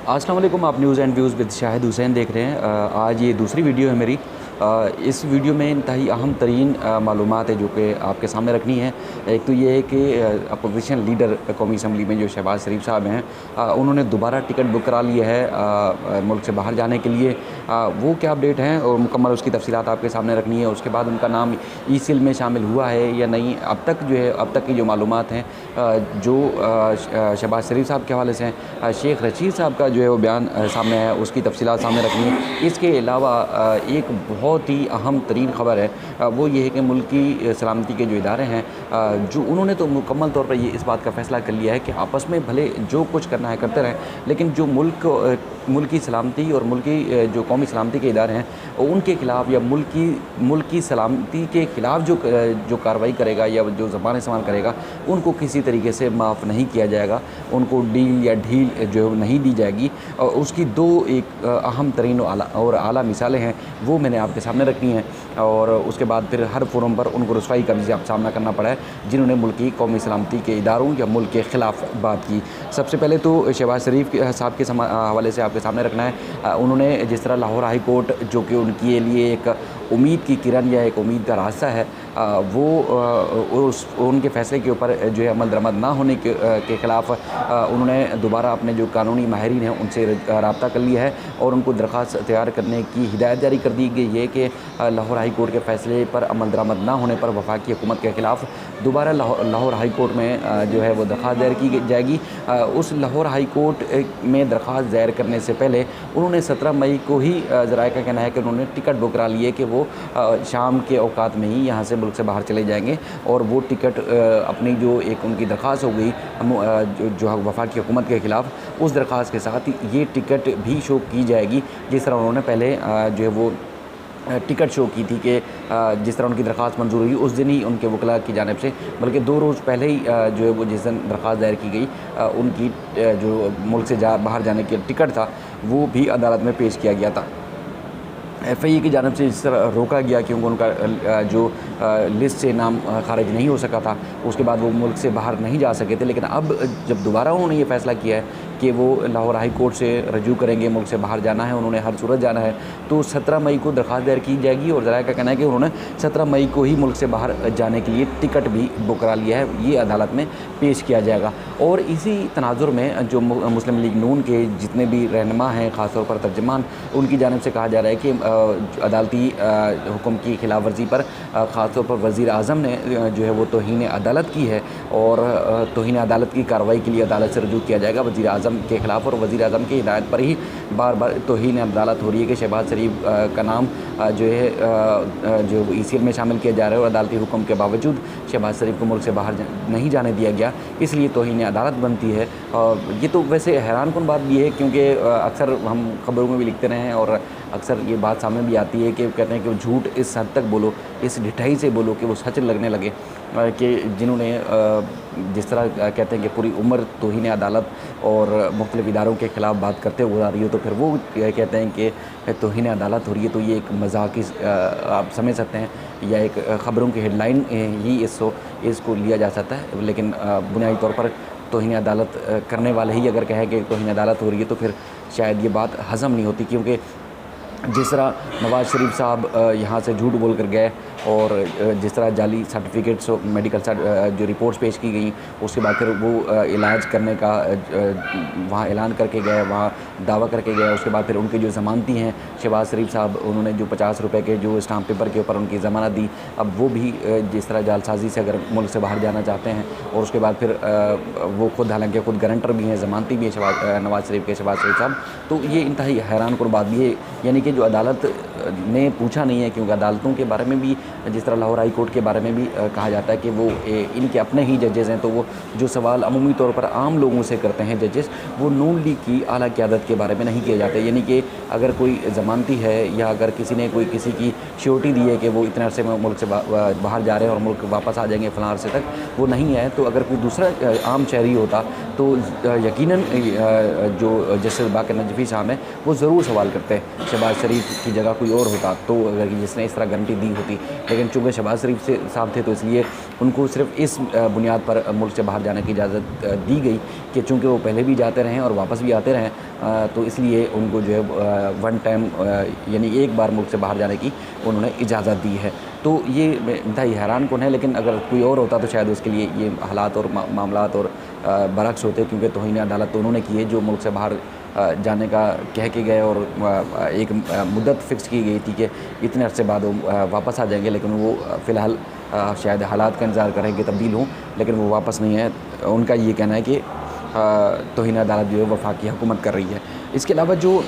अस्सलाम वालेकुम। आप news and views with Shahid Hussain देख रहे हैं। आज ये दूसरी वीडियो है मेरी। इस वीडियो में इंतहाई अहम तरीन मालूमात है जो कि आपके सामने रखनी है। एक तो ये है कि अपोजिशन लीडर कौमी असम्बली में जो शहबाज शरीफ साहब हैं, उन्होंने दोबारा टिकट बुक करा ली है मुल्क से बाहर जाने के लिए। वो क्या अपडेट हैं और मुकम्मल उसकी तफसीलात आपके सामने रखनी है। उसके बाद उनका नाम ई-सिल में शामिल हुआ है या नहीं, अब तक जो है अब तक की जो मालूमात हैं जो शहबाज शरीफ साहब के हवाले से हैं, शेख रशीद साहब का जो है वो बयान सामने है, उसकी तफसीलात सामने रखनी है। इसके अलावा एक बहुत ही अहम तरीन ख़बर है, वो ये है कि मुल्क की सलामती के जो इदारे हैं, जो उन्होंने तो मुकम्मल तौर पर ये इस बात का फ़ैसला कर लिया है कि आपस में भले जो कुछ करना है करते रहें, लेकिन जो मुल्क की सलामती और मुल्क की जो कौमी सलामती के इदारे हैं उनके ख़िलाफ़ या मुल्क की सलामती के ख़िलाफ़ जो कार्रवाई करेगा या जो ज़बान इस्तेमाल करेगा, उनको किसी तरीके से माफ़ नहीं किया जाएगा, उनको डील या ढील जो नहीं दी जाएगी। और उसकी दो एक अहम तरीन और आला मिसालें हैं, वो मैंने आपके सामने रखनी है। और उसके बाद फिर हर फोरम पर उनको रुसवाई का भी सामना करना पड़ा है जिन्होंने मुल्क की कौमी सलामती के इदारों या मुल्क के ख़िलाफ़ बात की। सबसे पहले तो शहबाज शरीफ साहब के हवाले से आपके सामने रखना है। उन्होंने जिस तरह लाहौर हाई कोर्ट जो कि उनके लिए एक उम्मीद की किरण या एक उम्मीद का रास्ता है, वो उनके फ़ैसले के ऊपर जो है अमल दरामद ना होने के ख़िलाफ़ उन्होंने दोबारा अपने जो कानूनी माहिरीन हैं उनसे रब्ता कर लिया है और उनको दरख्वास्त तैयार करने की हिदायत जारी कर दी गई है कि लाहौर हाई कोर्ट के फ़ैसले पर अमल दरामद ना होने पर वफाकी हुकूमत के ख़िलाफ़ दोबारा लाहौर हाई कोर्ट में जो है वो दरख्वास्त दायर की जाएगी। उस लाहौर हाई कोर्ट में दरख्वास्त दायर करने से पहले उन्होंने 17 मई को ही ज़राए का कहना है कि उन्होंने टिकट बुक करा लिए कि वो शाम के औकात में ही यहाँ से मुल्क से बाहर चले जाएंगे और वो टिकट अपनी जो एक उनकी दरख्वास्त हो गई जो वफाकी हुकूमत के ख़िलाफ़, उस दरख्वास्त के साथ ये टिकट भी शो की जाएगी जिस तरह उन्होंने पहले जो है वो टिकट शो की थी कि जिस तरह उनकी दरख्वास्त मंजूर हुई उस दिन ही उनके वकला की जानिब से, बल्कि 2 रोज़ पहले ही जो है वो जिस दिन दरख्वास्त दायर की गई उनकी जो मुल्क से बाहर जाने के टिकट था वो भी अदालत में पेश किया गया था। FIA की जानिब से इस तरह रोका गया क्योंकि उनका जो लिस्ट से नाम खारिज नहीं हो सका था, उसके बाद वो मुल्क से बाहर नहीं जा सके थे। लेकिन अब जब दोबारा उन्होंने ये फ़ैसला किया है कि वो लाहौर हाई कोर्ट से रजू करेंगे, मुल्क से बाहर जाना है, उन्होंने हर सूरत जाना है, तो 17 मई को दरख्वास्त दायर की जाएगी और ज़राए का कहना है कि उन्होंने 17 मई को ही मुल्क से बाहर जाने के लिए टिकट भी बुक करा लिया है, ये अदालत में पेश किया जाएगा। और इसी तनाजुर में जो मुस्लिम लीग नून के जितने भी रहनुमा हैं, ख़ास तौर पर तर्जमान, उनकी जानिब से कहा जा रहा है कि अदालती हुक्म की खिलाफ वर्जी पर ख़ास तौर पर वज़ीर आज़म ने जो है वो तौहीन अदालत की है और तौहीन अदालत की कार्रवाई के लिए अदालत से रजू किया जाएगा वज़ीर आज़म के ख़िलाफ़। और वज़ीर आज़म की हिदायत पर ही बार बार तौहीन अदालत हो रही है कि शहबाज शरीफ का नाम जो है जो ई-सिल में शामिल किया जा रहा है और अदालती हुक्म के बावजूद शहबाज शरीफ को मुल्क से बाहर नहीं जाने दिया गया, इसलिए तौहीन अदालत बनती है। ये तो वैसे हैरान कुन बात भी है क्योंकि अक्सर हम खबरों में भी लिखते रहे हैं और अक्सर ये बात सामने भी आती है कि कहते हैं कि झूठ इस हद तक बोलो, इस ढिठाई से बोलो कि वो सच लगने लगे, कि जिन्होंने जिस तरह कहते हैं कि पूरी उम्र तौहीन अदालत और मुख्तलिफ़ इदारों के ख़िलाफ़ बात करते हुए आ रही हो, तो फिर वो कहते हैं कि तौहीन अदालत हो रही है, तो ये एक मजाक आप समझ सकते हैं या एक ख़बरों की हेडलाइन ही इसको लिया जा सकता है। लेकिन बुनियादी तौर पर तौहीन अदालत करने वाले ही अगर कहें कि तौहीन अदालत हो रही है तो फिर शायद ये बात हज़म नहीं होती, क्योंकि जिस तरह नवाज़ शरीफ साहब यहाँ से झूठ बोल कर गए और जिस तरह जाली सर्टिफिकेट्स मेडिकल जो रिपोर्ट्स पेश की गई, उसके बाद फिर वो इलाज करने का वहाँ ऐलान करके गए, वहाँ दावा करके गए, उसके बाद फिर उनके जो ज़मानती हैं शहबाज शरीफ साहब, उन्होंने जो 50 रुपये के जो स्टाम्प पेपर के ऊपर उनकी ज़मानत दी, अब वो भी जिस तरह जालसाजी से अगर मुल्क से बाहर जाना चाहते हैं और उसके बाद फिर वो खुद हालांकि खुद गारंटर भी हैं, ज़मानती भी हैं नवाज़ शरीफ के शहबाज शरीफ साहब, तो ये इंतहाई हैरान कुन बात भी है। यानी कि जो अदालत ने पूछा नहीं है, क्योंकि अदालतों के बारे में भी जिस तरह लाहौर हाई कोर्ट के बारे में भी कहा जाता है कि वो इनके अपने ही जजेज़ हैं, तो वो जो सवाल अमूमी तौर पर आम लोगों से करते हैं जजेस, वो नून लीग की आला क़यादत के बारे में नहीं किए जाते। यानी कि अगर कोई ज़मानती है या अगर किसी ने किसी की श्योरिटी दी है कि वो इतने अरसे में मुल्क से बाहर जा रहे हैं और मुल्क वापस आ जाएंगे फ़लाँ अरसे तक, वो नहीं है, तो अगर कोई दूसरा आम शहरी होता तो यकीनन जो जस्टिस बाकर नजफ़ी साहब हैं वो ज़रूर सवाल करते हैं शहबाज शरीफ की जगह कोई और होता तो अगर जिसने इस तरह गारंटी दी होती, लेकिन चूँकि शहबाज शरीफ से साहब थे तो इसलिए उनको सिर्फ इस बुनियाद पर मुल्क से बाहर जाने की इजाज़त दी गई कि चूँकि वो पहले भी जाते रहे और वापस भी आते रहें, तो इसलिए उनको जो है वन टाइम यानी एक बार मुल्क से बाहर जाने की उन्होंने इजाज़त दी है। तो ये इंतहाई हैरान कौन है, लेकिन अगर कोई और होता तो शायद उसके लिए ये हालात और मामलात और बरक्स होते, क्योंकि तौहीन अदालत तो उन्होंने की है जो मुल्क से बाहर जाने का कह के गए और एक मुद्दत फ़िक्स की गई थी कि इतने अरसे बाद वो वापस आ जाएंगे, लेकिन वो फ़िलहाल शायद हालात का इंतज़ार करें कि तब्दील हों, लेकिन वो वापस नहीं है। उनका ये कहना है कि तौहीन अदालत जो है वफाकी हुकूमत कर रही है। इसके अलावा जो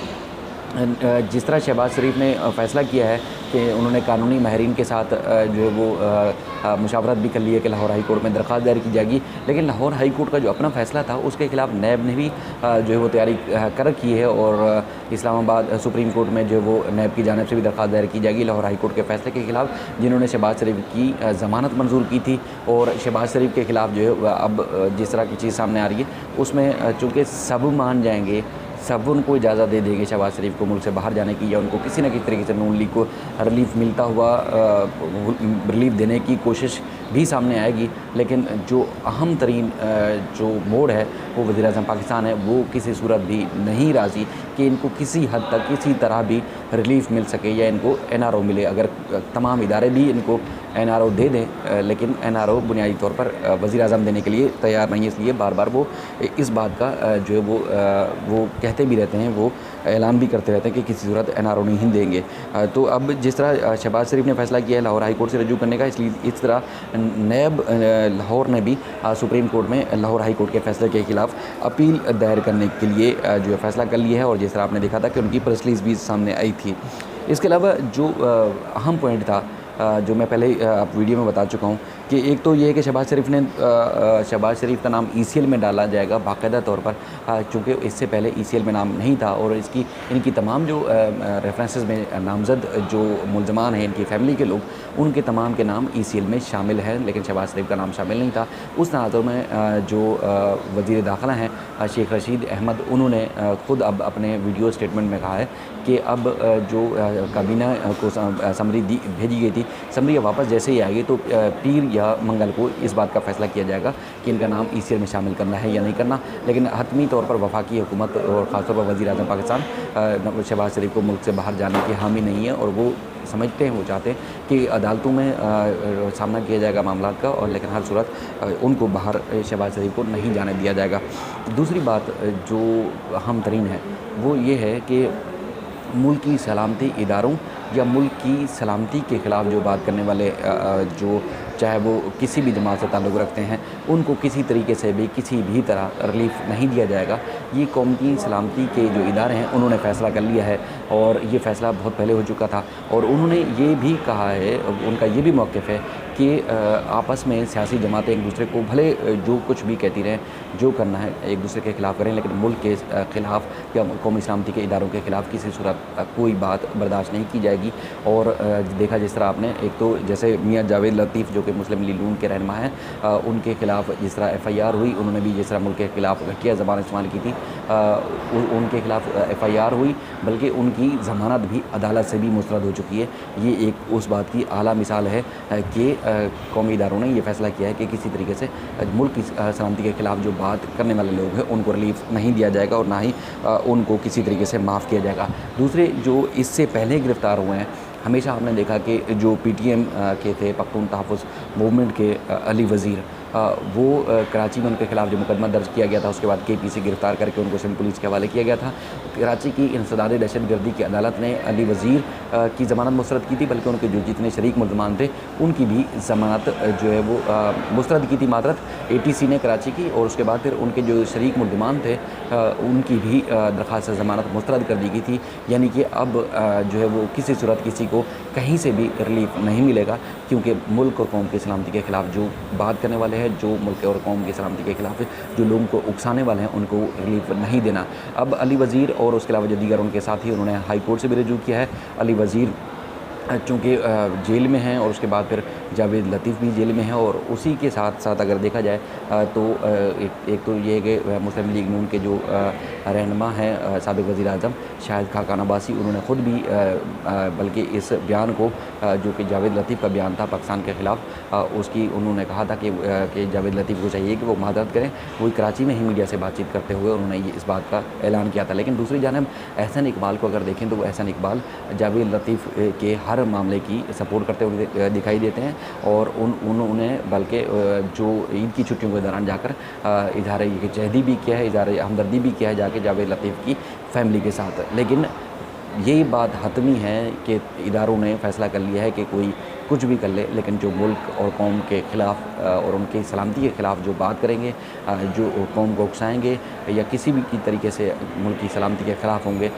जिस तरह शहबाज शरीफ ने फ़ैसला किया है कि उन्होंने कानूनी माहिरीन के साथ जो है वो मुशावरत भी कर ली है कि लाहौर हाई कोर्ट में दरख्वास्त दायर की जाएगी, लेकिन लाहौर हाई कोर्ट का जो अपना फ़ैसला था उसके ख़िलाफ़ नैब ने भी जो है वो तैयारी कर रखी है और इस्लामाबाद सुप्रीम कोर्ट में जो है वो नैब की जानिब से भी दरख्वास्त दायर की जाएगी लाहौर हाई कोर्ट के फ़ैसले के ख़िलाफ़, जिन्होंने शहबाज शरीफ की ज़मानत मंजूर की थी। और शहबाज शरीफ के ख़िलाफ़ जो है अब जिस तरह की चीज़ सामने आ रही है उसमें चूँकि सब मान जाएंगे, सब उनको इजाज़त दे देंगे शहबाज शरीफ को मुल्क से बाहर जाने की, या उनको किसी न किसी तरीके से नून लीग को रिलीफ मिलता हुआ रिलीफ देने की कोशिश भी सामने आएगी, लेकिन जो अहम तरीन जो मोड़ है वो वज़ीर-ए-आज़म पाकिस्तान है, वो किसी सूरत भी नहीं राज़ी कि इनको किसी हद तक किसी तरह भी रिलीफ मिल सके या इनको NRO मिले। अगर तमाम इदारे भी इनको NRO दे दें, लेकिन NRO बुनियादी तौर पर वज़ीर-ए-आज़म देने के लिए तैयार नहीं है, इसलिए बार बार वो इस बात का जो है वो कहते भी रहते हैं, वो ऐलान भी करते रहते हैं कि किसी सूरत NRO नहीं देंगे। तो अब जिस तरह शहबाज शरीफ ने फ़ैसला किया है लाहौर हाई कोर्ट से रजू करने का, इसलिए इस तरह नैब लाहौर ने भी सुप्रीम कोर्ट में लाहौर हाई कोर्ट के फ़ैसले के ख़िलाफ़ अपील दायर करने के लिए जो है फ़ैसला कर लिया है, और जिस तरह आपने देखा था कि उनकी प्रेस रिलीज़ भी सामने आई थी। इसके अलावा जो अहम पॉइंट था जो मैं पहले आप वीडियो में बता चुका हूँ कि एक तो ये है कि शहबाज शरीफ का नाम ECL में डाला जाएगा बाकायदा तौर पर, चूँकि इससे पहले ECL में नाम नहीं था, और इनकी तमाम जो रेफरेंसेस में नामज़द जो मुलज़मान हैं, इनकी फ़ैमिली के लोग, उनके तमाम के नाम ECL में शामिल हैं, लेकिन शहबाज शरीफ का नाम शामिल नहीं था। उस तनाज़ुर में जो वज़ीर दाखिला हैं शेख रशीद अहमद, उन्होंने ख़ुद अब अपने वीडियो स्टेटमेंट में कहा है कि अब जो काबीना को समरी भेजी गई थी, समरी वापस जैसे ही आएगी तो पीर या मंगल को इस बात का फ़ैसला किया जाएगा कि इनका नाम ECL में शामिल करना है या नहीं करना। लेकिन हतमी तौर पर वफाकी हुकूमत और ख़ासतौर पर वज़ीर-ए-आज़म पाकिस्तान शहबाज शरीफ को मुल्क से बाहर जाने की हामी नहीं है, और वो समझते हैं, वो चाहते हैं कि अदालतों में सामना किया जाएगा मामला का, और लेकिन हर सूरत उनको बाहर शहबाज शरीफ को नहीं जाने दिया जाएगा। दूसरी बात जो अहम तरीन है वो ये है कि मुल्क की सलामती इदारों या मुल्क की सलामती के ख़िलाफ़ जो बात करने वाले जो चाहे वो किसी भी जमात से ताल्लुक़ रखते हैं, उनको किसी तरीके से भी किसी भी तरह रिलीफ नहीं दिया जाएगा। ये कौम की सलामती के जो इदारे हैं उन्होंने फ़ैसला कर लिया है, और ये फ़ैसला बहुत पहले हो चुका था, और उन्होंने ये भी कहा है, उनका ये भी मौक़िफ़ है कि आपस में सियासी जमातें एक दूसरे को भले जो कुछ भी कहती रहें, जो करना है एक दूसरे के ख़िलाफ़ करें, लेकिन मुल्क के ख़िलाफ़ या कौमी सलामती के इदारों के ख़िलाफ़ किसी सूरत कोई बात बर्दाश्त नहीं की जाएगी। और देखा जिस तरह आपने, एक तो जैसे मियाँ जावेद लतीफ़ जो कि मुस्लिम लीग नून के रहनुमा हैं, उनके ख़िलाफ़ जिस तरह FIR हुई, उन्होंने भी जिस तरह मुल्क के ख़िलाफ़ घटिया ज़बान इस्तेमाल की थी, उनके ख़िलाफ़ FIR हुई, बल्कि उनकी ज़मानत भी अदालत से भी मुस्तरद हो चुकी है। ये एक उस बात की आला मिसाल है कि कौमी इदारों ने ये फ़ैसला किया है कि किसी तरीके से मुल्क की सलामती के ख़िलाफ़ जो बात करने वाले लोग हैं उनको रिलीफ नहीं दिया जाएगा, और ना ही उनको किसी तरीके से माफ़ किया जाएगा। दूसरे जो इससे पहले गिरफ़्तार हुए हैं, हमेशा आपने देखा कि जो PTM के थे, पख्तून तहफ़्फ़ुज़ मूवमेंट के अली वज़ीर, वो कराची में उनके ख़िलाफ़ जो मुकदमा दर्ज किया गया था, उसके बाद KP से गिरफ़्तार करके उनको सिंध पुलिस के हवाले किया गया था। कराची की इंसदाद दहशतगर्दी की अदालत ने अली वज़ीर की ज़मानत मुस्तरद की थी, बल्कि उनके जो जितने शरीक मुल्ज़मान थे उनकी भी ज़मानत जो है वो मुस्तरद की थी मात्रत ATC ने कराची की, और उसके बाद फिर उनके जो शरीक मुल्ज़मान थे उनकी भी दरख्वास्त ज़मानत मुस्तरद कर दी गई थी। यानी कि अब जो है वो किसी सूरत किसी को कहीं से भी रिलीफ नहीं मिलेगा, क्योंकि मुल्क और कौम की सलामती के ख़िलाफ़ जो बात करने वाले हैं, जो मुल्क और कौम की सलामती के ख़िलाफ़ जो लोगों को उकसाने वाले हैं, उनको रिलीफ नहीं देना। अब अली वज़ीर और उसके अलावा जो दीगर उनके साथी, उन्होंने हाई कोर्ट से भी रजू किया है। अली वज़ीर चूँकि जेल में हैं और उसके बाद फिर जावेद लतीफ़ भी जेल में है। और उसी के साथ साथ अगर देखा जाए तो एक तो ये है कि मुस्लिम लीग नून के जो रहनुमा हैं साबिक़ वज़ीर-ए-आज़म शाहिद खाकान अब्बासी, उन्होंने ख़ुद भी बल्कि इस बयान को जो कि जावेद लतीफ़ का बयान था पाकिस्तान के ख़िलाफ़, उसकी उन्होंने कहा था कि जावेद लतीफ़ को चाहिए कि वो माज़रत करें। वो कराची में ही मीडिया से बातचीत करते हुए उन्होंने ये इस बात का ऐलान किया था। लेकिन दूसरी जानिब एहसन इकबाल को अगर देखें तो एहसन इकबाल जावेद लतीफ़ के हर मामले की सपोर्ट करते हुए दिखाई देते हैं। और उन्होंने बल्कि जो ईद की छुट्टियों के दौरान जाकर इज़हार यकजहती भी किया है, इज़हार हमदर्दी भी किया है जाके जावेद लतीफ़ की फ़ैमिली के साथ। लेकिन यही बात हतमी है कि इदारों ने फ़ैसला कर लिया है कि कोई कुछ भी कर ले, लेकिन जो मुल्क और कौम के ख़िलाफ़ और उनकी सलामती के ख़िलाफ़ जो बात करेंगे, जो कौम को उकसाएँगे या किसी भी की तरीके से मुल्क की सलामती के ख़िलाफ़ होंगे,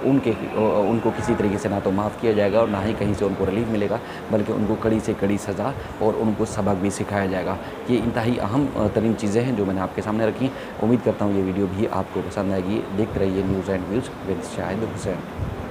उनको किसी तरीके से ना तो माफ़ किया जाएगा और ना ही कहीं से उनको रिलीफ मिलेगा, बल्कि उनको कड़ी से कड़ी सज़ा और उनको सबक भी सिखाया जाएगा। ये इंतहाई अहम तरीन चीज़ें हैं जो मैंने आपके सामने रखी। उम्मीद करता हूँ ये वीडियो भी आपको पसंद आएगी। देखते रहिए news and views with Shahid Hussain.